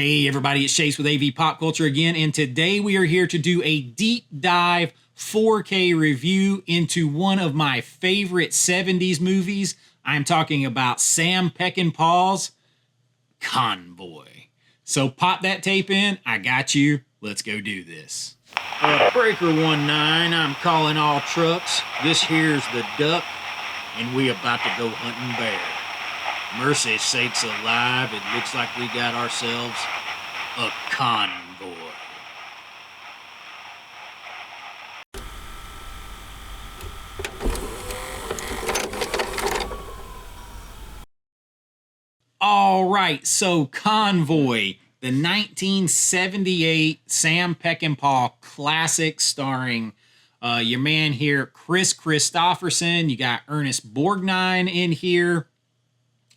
Hey everybody, it's Chase with AV Pop Culture again, and today we are here to do a deep dive 4K review into one of my favorite 70s movies. I'm talking about Sam Peckinpah's Convoy. So pop that tape in, I got you, let's go do this. Breaker 19, I'm calling all trucks. This here's the duck, and we about to go hunting bear. Mercy sakes alive, it looks like we got ourselves a convoy. All right, so Convoy, the 1978 Sam Peckinpah classic starring your man here, Chris Christopherson. You got Ernest Borgnine in here.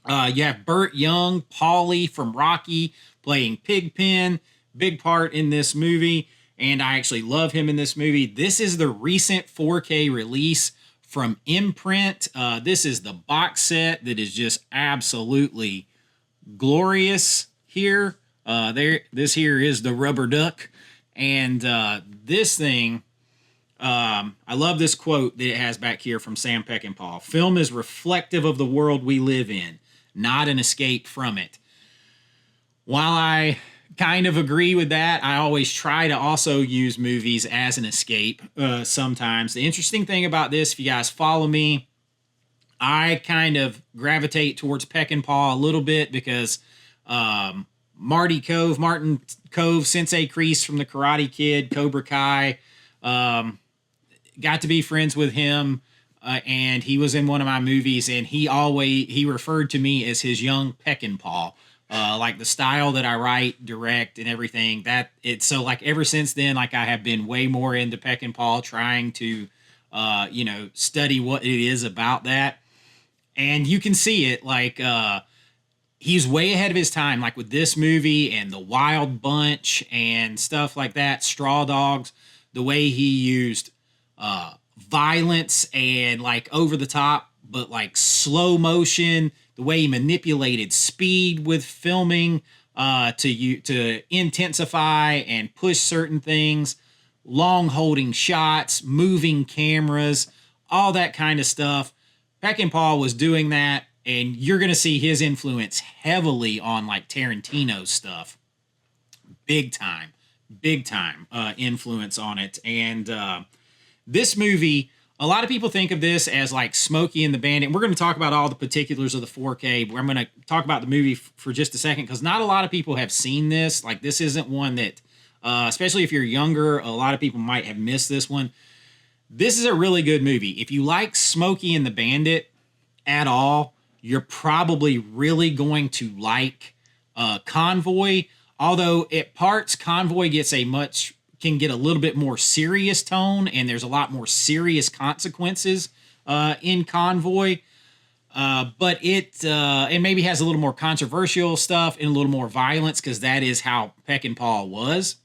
You have Burt Young, Paulie from Rocky, playing Pigpen, big part in this movie, and I actually love him in this movie. This is the recent 4K release from Imprint. This is the box set that is just absolutely glorious here. This here is the rubber duck, and this thing, I love this quote that it has back here from Sam Peckinpah. Film is reflective of the world we live in, not an escape from it. While I kind of agree with that, I always try to also use movies as an escape sometimes. The interesting thing about this, if you guys follow me, I kind of gravitate towards Peckinpah a little bit because Martin Kove, Sensei Kreese from The Karate Kid, Cobra Kai, got to be friends with him. And he was in one of my movies, and he referred to me as his young Peckinpah. Like the style that I write, direct, and everything. So like ever since then, like I have been way more into Peckinpah, trying to, study what it is about that. And you can see it, like he's way ahead of his time, like with this movie and The Wild Bunch and stuff like that. Straw Dogs, the way he used violence and like over the top, but like slow motion, the way he manipulated speed with filming to intensify and push certain things, long holding shots, moving cameras, all that kind of stuff. Peckinpah was doing that, and you're going to see his influence heavily on like Tarantino's stuff. Big time influence on it. And this movie, a lot of people think of this as like Smokey and the Bandit. We're going to talk about all the particulars of the 4K, but I'm going to talk about the movie for just a second because not a lot of people have seen this. Like this isn't one that, especially if you're younger, a lot of people might have missed this one. This is a really good movie. If you like Smokey and the Bandit at all, you're probably really going to like Convoy. Although at parts, Convoy can get a little bit more serious tone, and there's a lot more serious consequences in Convoy. But it maybe has a little more controversial stuff and a little more violence because that is how Peckinpah was.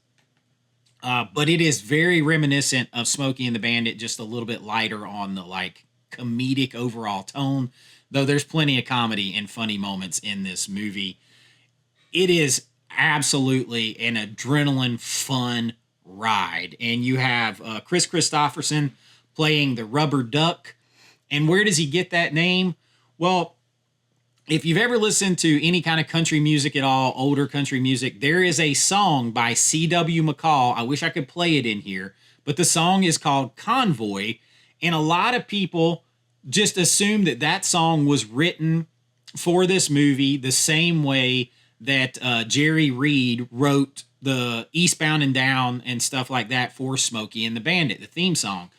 But it is very reminiscent of Smokey and the Bandit, just a little bit lighter on the like comedic overall tone, though there's plenty of comedy and funny moments in this movie. It is absolutely an adrenaline fun ride, and you have Chris Christopherson playing the rubber duck. And where does he get that name? Well, if you've ever listened to any kind of country music at all, older country music, there is a song by C.W. McCall. I wish I could play it in here, but the song is called Convoy, and a lot of people just assume that that song was written for this movie the same way that Jerry Reed wrote the Eastbound and Down and stuff like that for Smokey and the Bandit, the theme song.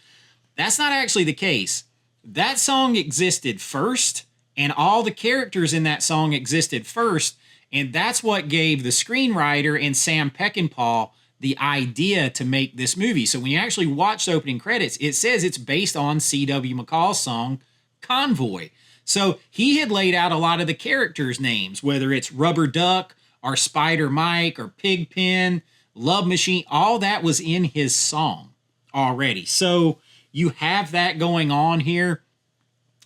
That's not actually the case. That song existed first, and all the characters in that song existed first, and that's what gave the screenwriter and Sam Peckinpah the idea to make this movie. So when you actually watch the opening credits, it says it's based on C.W. McCall's song Convoy. So he had laid out a lot of the characters' names, whether it's Rubber Duck or Spider Mike or Pigpen, Love Machine, all that was in his song already. So you have that going on here,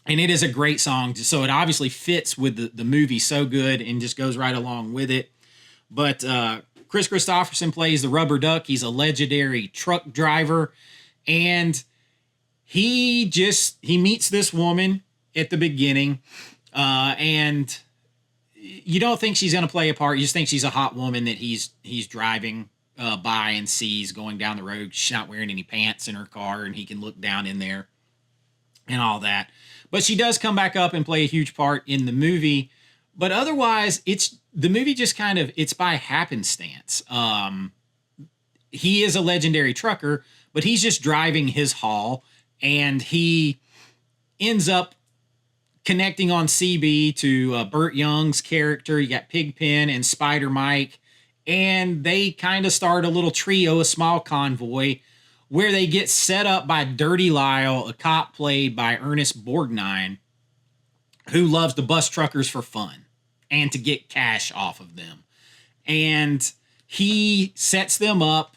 and it is a great song. So it obviously fits with the movie so good and just goes right along with it. But Chris Christopherson plays the rubber duck. He's a legendary truck driver, and he meets this woman at the beginning, and you don't think she's going to play a part. You just think she's a hot woman that he's driving by and sees going down the road. She's not wearing any pants in her car, and he can look down in there and all that. But she does come back up and play a huge part in the movie. But otherwise, the movie just kind of, it's by happenstance. He is a legendary trucker, but he's just driving his haul, and he ends up connecting on CB to Burt Young's character. You got Pigpen and Spider Mike, and they kind of start a little trio, a small convoy, where they get set up by Dirty Lyle, a cop played by Ernest Borgnine, who loves to bust truckers for fun and to get cash off of them. And he sets them up,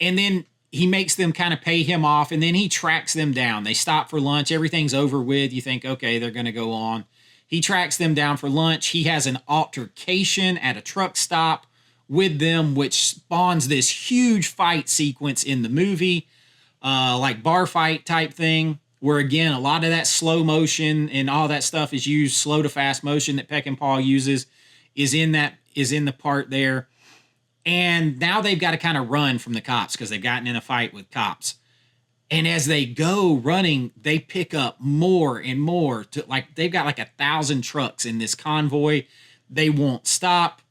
and then he makes them kind of pay him off, and then he tracks them down. They stop for lunch. Everything's over with. You think, okay, they're going to go on. He tracks them down for lunch. He has an altercation at a truck stop with them, which spawns this huge fight sequence in the movie, like bar fight type thing, where, again, a lot of that slow motion and all that stuff is used. Slow to fast motion that Peckinpah uses is in the part there. And now they've got to kind of run from the cops because they've gotten in a fight with cops. And as they go running, they pick up more and more. They've got like 1,000 trucks in this convoy. They won't stop.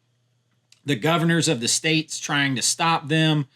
The governors of the states trying to stop them.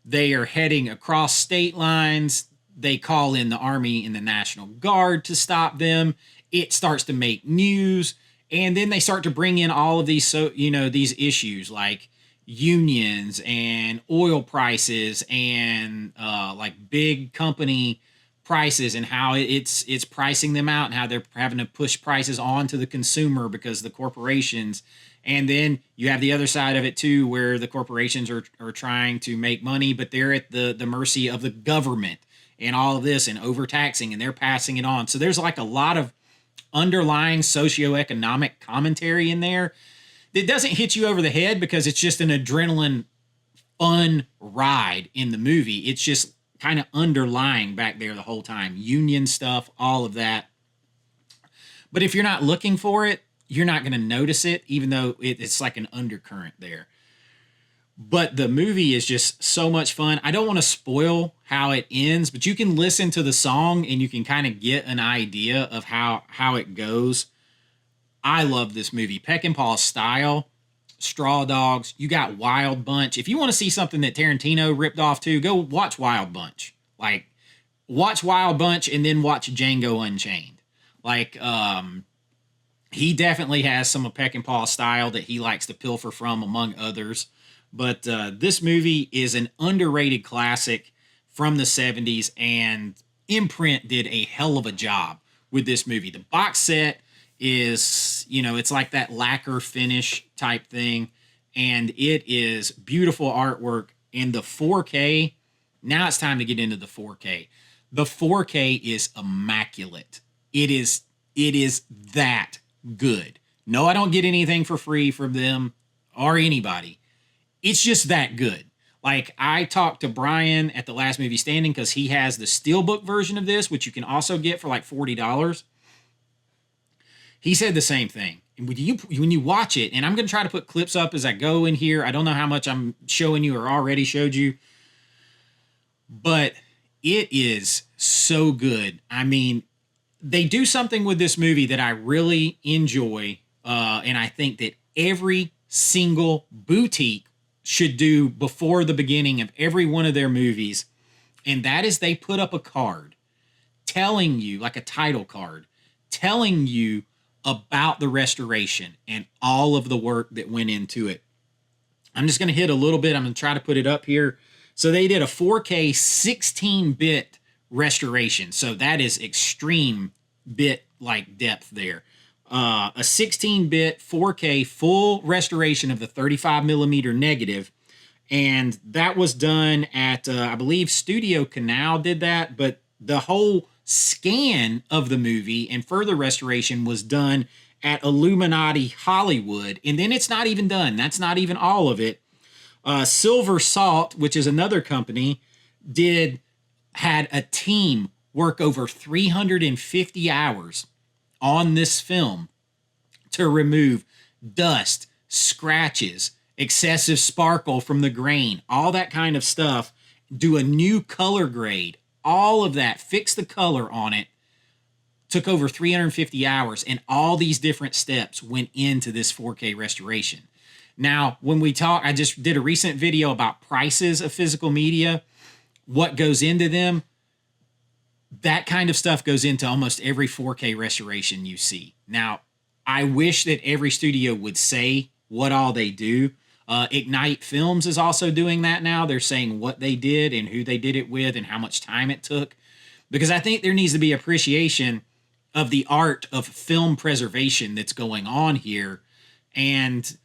They are heading across state lines. They call in the Army and the National Guard to stop them. It starts to make news. And then they start to bring in all of these, these issues like unions and oil prices and like big company prices, and how it's pricing them out, and how they're having to push prices on to the consumer because the corporations. And then you have the other side of it too, where the corporations are trying to make money, but they're at the mercy of the government and all of this, and overtaxing, and they're passing it on. So there's like a lot of underlying socioeconomic commentary in there. It doesn't hit you over the head because it's just an adrenaline fun ride in the movie. It's just kind of underlying back there the whole time. Union stuff, all of that. But if you're not looking for it, you're not going to notice it, even though it's like an undercurrent there. But the movie is just so much fun. I don't want to spoil how it ends, but you can listen to the song and you can kind of get an idea of how it goes. I love this movie. Peckinpah's style, Straw Dogs. You got Wild Bunch. If you want to see something that Tarantino ripped off too, go watch Wild Bunch. Like, watch Wild Bunch and then watch Django Unchained. Like, he definitely has some of Peckinpah's style that he likes to pilfer from, among others. But this movie is an underrated classic from the 70s, and Imprint did a hell of a job with this movie. The box set is, it's like that lacquer finish type thing, and it is beautiful artwork. And the 4K, now it's time to get into the 4K. The 4K is immaculate. It is that good. No, I don't get anything for free from them or anybody. It's just that good. Like, I talked to Brian at the Last Movie Standing because he has the Steelbook version of this, which you can also get for like $40. He said the same thing. And when you watch it, and I'm going to try to put clips up as I go in here. I don't know how much I'm showing you or already showed you, but it is so good. I mean, they do something with this movie that I really enjoy, and I think that every single boutique should do before the beginning of every one of their movies, and that is they put up a card telling you, like a title card, telling you about the restoration and all of the work that went into it. I'm just going to hit a little bit. I'm going to try to put it up here. So they did a 4K 16-bit restoration. So that is extreme bit like depth there. A 16-bit 4K full restoration of the 35 millimeter negative. And that was done at, I believe Studio Canal did that, but the whole scan of the movie and further restoration was done at Illuminati Hollywood. And then it's not even done. That's not even all of it. Silver Salt, which is another company, had a team work over 350 hours on this film to remove dust, scratches, excessive sparkle from the grain, all that kind of stuff, do a new color grade, all of that, fix the color on it. Took over 350 hours, and all these different steps went into this 4K restoration. Now, when we talk, I just did a recent video about prices of physical media, what goes into them. That kind of stuff goes into almost every 4K restoration you see. Now, I wish that every studio would say what all they do. Ignite Films is also doing that now. They're saying what they did and who they did it with and how much time it took. Because I think there needs to be appreciation of the art of film preservation that's going on here. And,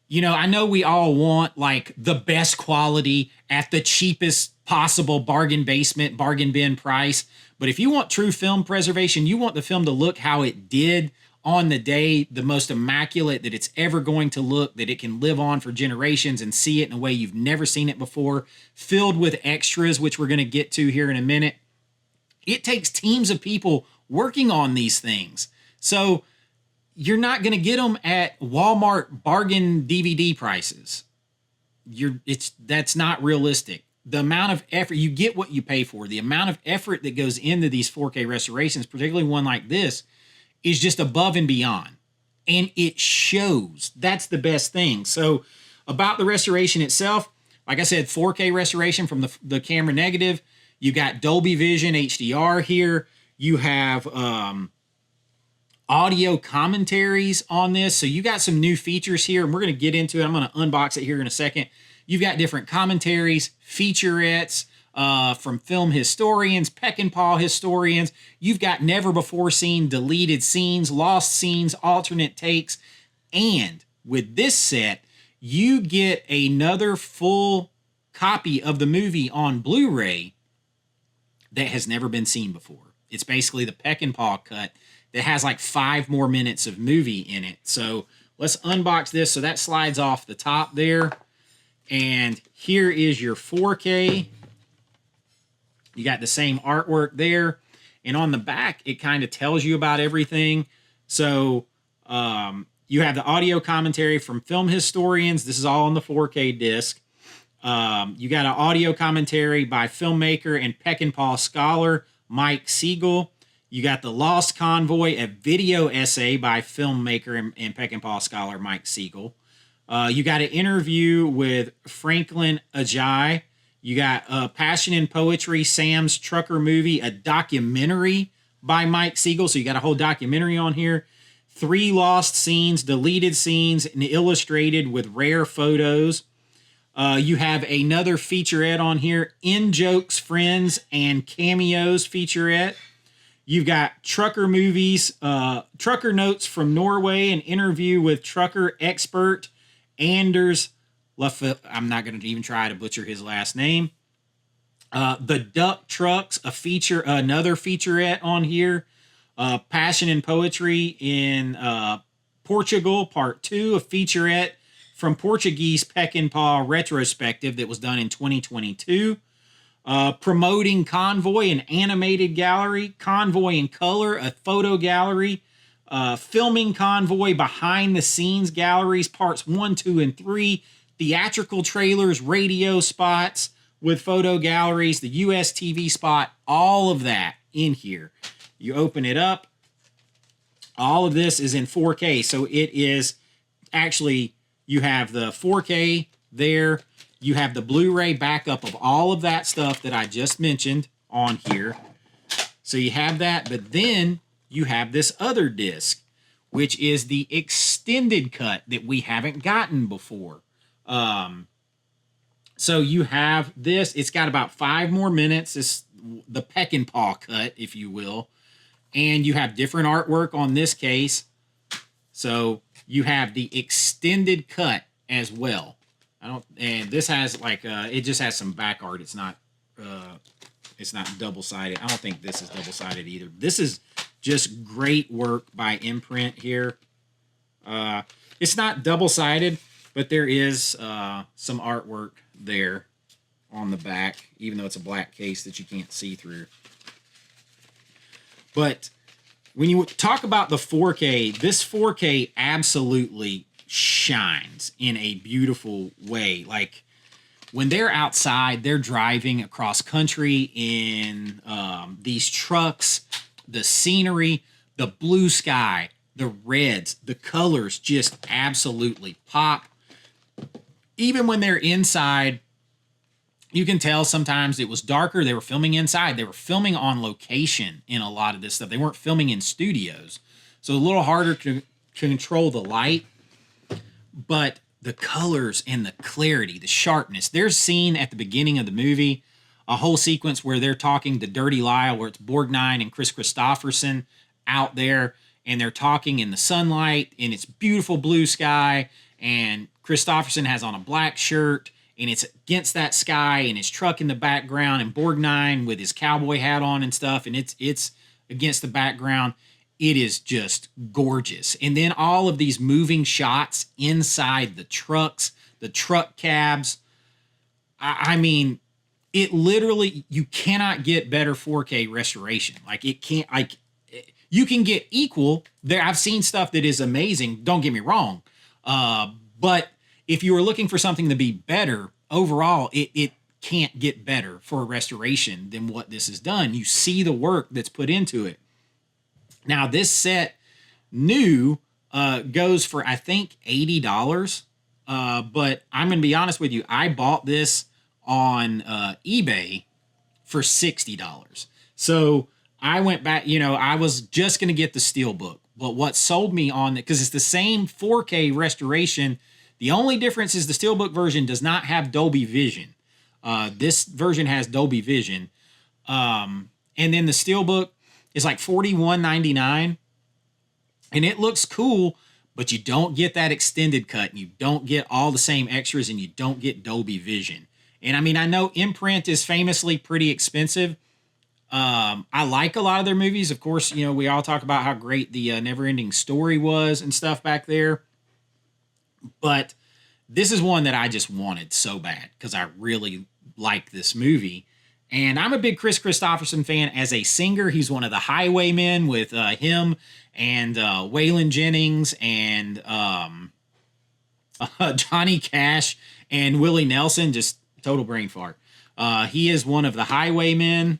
you know, I know we all want like the best quality at the cheapest possible bargain basement, bargain bin price. But if you want true film preservation, you want the film to look how it did on the day, the most immaculate that it's ever going to look, that it can live on for generations and see it in a way you've never seen it before, filled with extras, which we're going to get to here in a minute. It takes teams of people working on these things. So you're not going to get them at Walmart bargain DVD prices. That's not realistic. The amount of effort, you get what you pay for. The amount of effort that goes into these 4K restorations, particularly one like this, is just above and beyond. And it shows. That's the best thing. So about the restoration itself, like I said, 4K restoration from the camera negative. You got Dolby Vision HDR here. You have audio commentaries on this. So you got some new features here, and we're going to get into it. I'm going to unbox it here in a second. You've got different commentaries, featurettes from film historians, Peckinpah historians. You've got never-before-seen deleted scenes, lost scenes, alternate takes. And with this set, you get another full copy of the movie on Blu-ray that has never been seen before. It's basically the Peckinpah cut that has like 5 more minutes of movie in it. So let's unbox this. So that slides off the top there. And here is your 4K. You got the same artwork there. And on the back, it kind of tells you about everything. So you have the audio commentary from film historians. This is all on the 4K disc. You got an audio commentary by filmmaker and Peckinpah scholar Mike Siegel. You got the Lost Convoy, a video essay by filmmaker and Peckinpah scholar Mike Siegel. You got an interview with Franklin Ajay. You got Passion and Poetry, Sam's Trucker Movie, a documentary by Mike Siegel. So you got a whole documentary on here. 3 lost scenes, deleted scenes, and illustrated with rare photos. You have another featurette on here, In Jokes, Friends, and Cameos featurette. You've got Trucker Movies, Trucker Notes from Norway, an interview with trucker expert Anders I'm not going to even try to butcher his last name. The Duck Trucks, another featurette on here. Passion and Poetry in Portugal, Part 2, a featurette from Portuguese Peckinpah retrospective that was done in 2022. Promoting Convoy, an animated gallery. Convoy in Color, a photo gallery. Filming Convoy, behind the scenes galleries, parts 1, 2, and 3. Theatrical trailers, radio spots with photo galleries, the US TV spot, all of that in here. You open it up. All of this is in 4K. So it is actually, you have the 4K there. You have the Blu-ray backup of all of that stuff that I just mentioned on here. So you have that, but then you have this other disc, which is the extended cut that we haven't gotten before. So you have this. It's got about 5 more minutes. It's the Peckinpah cut, if you will. And you have different artwork on this case. So you have the extended cut as well. And this has like it just has some back art. It's not double-sided. I don't think this is double-sided either. This is just great work by Imprint here. It's not double-sided, but there is some artwork there on the back, even though it's a black case that you can't see through. But when you talk about the 4K, this 4K absolutely shines in a beautiful way. Like, when they're outside, they're driving across country in these trucks, the scenery, the blue sky, the reds, the colors just absolutely pop. Even when they're inside, you can tell sometimes it was darker. They were filming inside. They were filming on location in a lot of this stuff. They weren't filming in studios. So a little harder to control the light. But the colors and the clarity, the sharpness. There's a scene at the beginning of the movie, a whole sequence where they're talking to Dirty Lyle, where it's Borgnine and Chris Christopherson out there, and they're talking in the sunlight, and it's beautiful blue sky, and Christopherson has on a black shirt, and it's against that sky, and his truck in the background, and Borgnine with his cowboy hat on and stuff, and it's against the background. It is just gorgeous. And then all of these moving shots inside the trucks, the truck cabs. I mean, it literally, you cannot get better 4K restoration. Like, it can't, like, you can get equal. There, I've seen stuff that is amazing. Don't get me wrong. But if you were looking for something to be better, overall, it can't get better for a restoration than what this has done. You see the work that's put into it. Now, this set new goes for, I think, $80. But I'm going to be honest with you. I bought this on eBay for $60. So I went back, I was just going to get the Steelbook. But what sold me on it, because it's the same 4K restoration, the only difference is the Steelbook version does not have Dolby Vision. This version has Dolby Vision. And then the Steelbook is like $41.99, and it looks cool, but you don't get that extended cut, and you don't get all the same extras, and you don't get Dolby Vision. And I mean, I know imprint is famously pretty expensive. I like a lot of their movies. Of course, we all talk about how great the Neverending Story was and stuff back there. But this is one that I just wanted so bad because I really like this movie. And I'm a big Chris Christopherson fan as a singer. He's one of the Highwaymen with him and Waylon Jennings and Johnny Cash and Willie Nelson. Just total brain fart. He is one of the Highwaymen.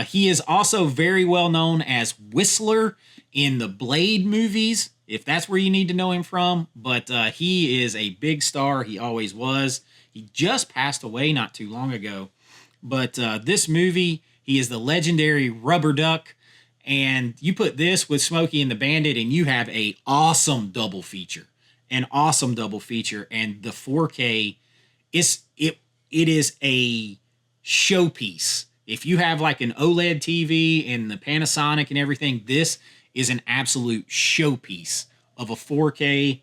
He is also very well known as Whistler in the Blade movies, if that's where you need to know him from. But he is a big star. He always was. He just passed away not too long ago. But this movie, he is the legendary Rubber Duck. And you put this with Smokey and the Bandit, and you have a awesome double feature. An awesome double feature. And the 4K, it is a showpiece. If you have like an OLED TV and the Panasonic and everything, this is an absolute showpiece of a 4K.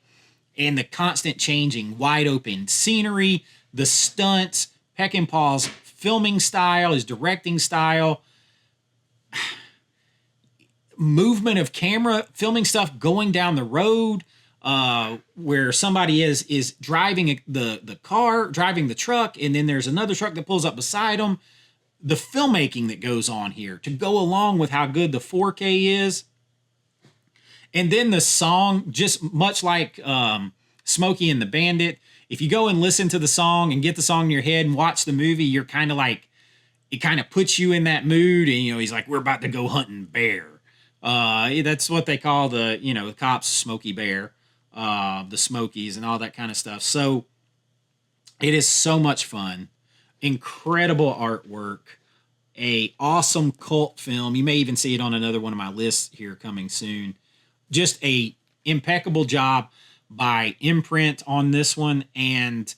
And the constant changing, wide open scenery, the stunts, Peckinpah's filming style, his directing style, movement of camera, filming stuff going down the road, where somebody is driving the car, driving the truck, and then there's another truck that pulls up beside them. The filmmaking that goes on here to go along with how good the 4K is. And then the song, just much like Smokey and the Bandit, if you go and listen to the song and get the song in your head and watch the movie, you're kind of like, it kind of puts you in that mood. And, he's like, we're about to go hunting bear. That's what they call the cops, Smokey Bear, the Smokies and all that kind of stuff. So it is so much fun. Incredible artwork. A awesome cult film. You may even see it on another one of my lists here coming soon. Just a impeccable job by Imprint on this one, and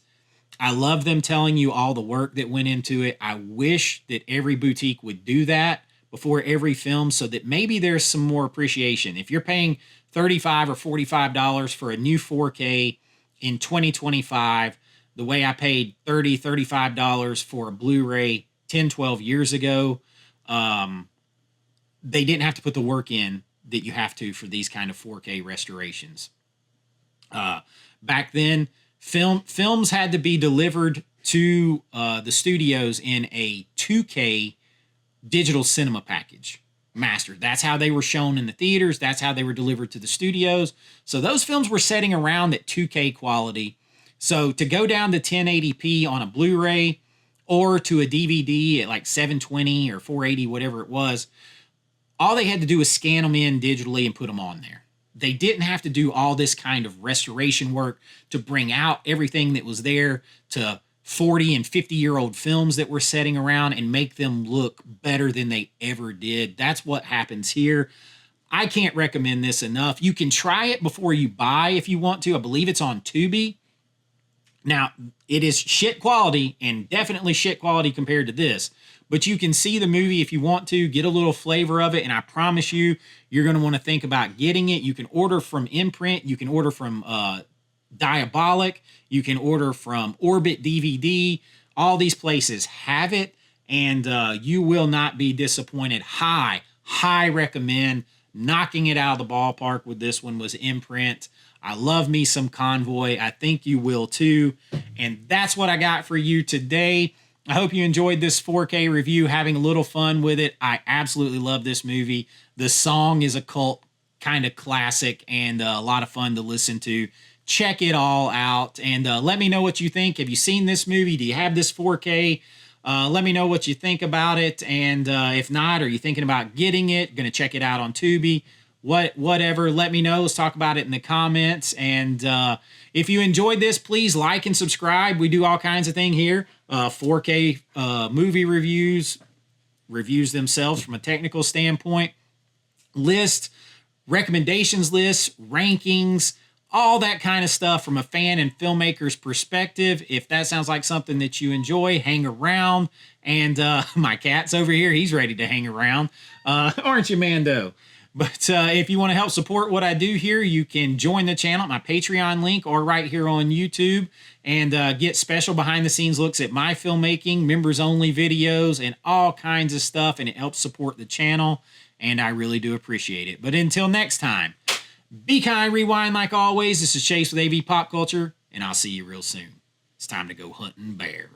I love them telling you all the work that went into it. I wish that every boutique would do that before every film so that maybe there's some more appreciation. If you're paying $35 or $45 for a new 4K in 2025, the way I paid $30, $35 for a Blu-ray 10, 12 years ago, they didn't have to put the work in that you have to for these kind of 4K restorations. Back then, films had to be delivered to the studios in a 2K digital cinema package master. That's how they were shown in the theaters. That's how they were delivered to the studios. So those films were setting around at 2K quality. So to go down to 1080p on a Blu-ray or to a DVD at like 720 or 480, whatever it was, all they had to do was scan them in digitally and put them on there. They didn't have to do all this kind of restoration work to bring out everything that was there to 40 and 50-year-old films that were setting around and make them look better than they ever did. That's what happens here. I can't recommend this enough. You can try it before you buy if you want to. I believe it's on Tubi. Now, it is shit quality and definitely shit quality compared to this, but you can see the movie if you want to, get a little flavor of it, and I promise you, you're going to want to think about getting it. You can order from Imprint. You can order from Diabolic. You can order from Orbit DVD. All these places have it, and you will not be disappointed. High recommend. Knocking it out of the ballpark with this one was Imprint. I love me some Convoy. I think you will too. And that's what I got for you today. I hope you enjoyed this 4K review, having a little fun with it. I absolutely love this movie. The song is a cult kind of classic and a lot of fun to listen to. Check it all out and let me know what you think. Have you seen this movie? Do you have this 4K? Let me know what you think about it. And if not, are you thinking about getting it? Going to check it out on Tubi? Whatever, let me know. Let's talk about it in the comments. And if you enjoyed this, please like and subscribe. We do all kinds of things here. 4K movie reviews themselves from a technical standpoint, recommendations lists, rankings, all that kind of stuff from a fan and filmmaker's perspective. If that sounds like something that you enjoy, hang around. And my cat's over here. He's ready to hang around. Aren't you, Mando? But if you want to help support what I do here, you can join the channel at my Patreon link or right here on YouTube and get special behind-the-scenes looks at my filmmaking, members-only videos, and all kinds of stuff, and it helps support the channel, and I really do appreciate it. But until next time, be kind, rewind like always. This is Chase with AV Pop Culture, and I'll see you real soon. It's time to go hunting bear.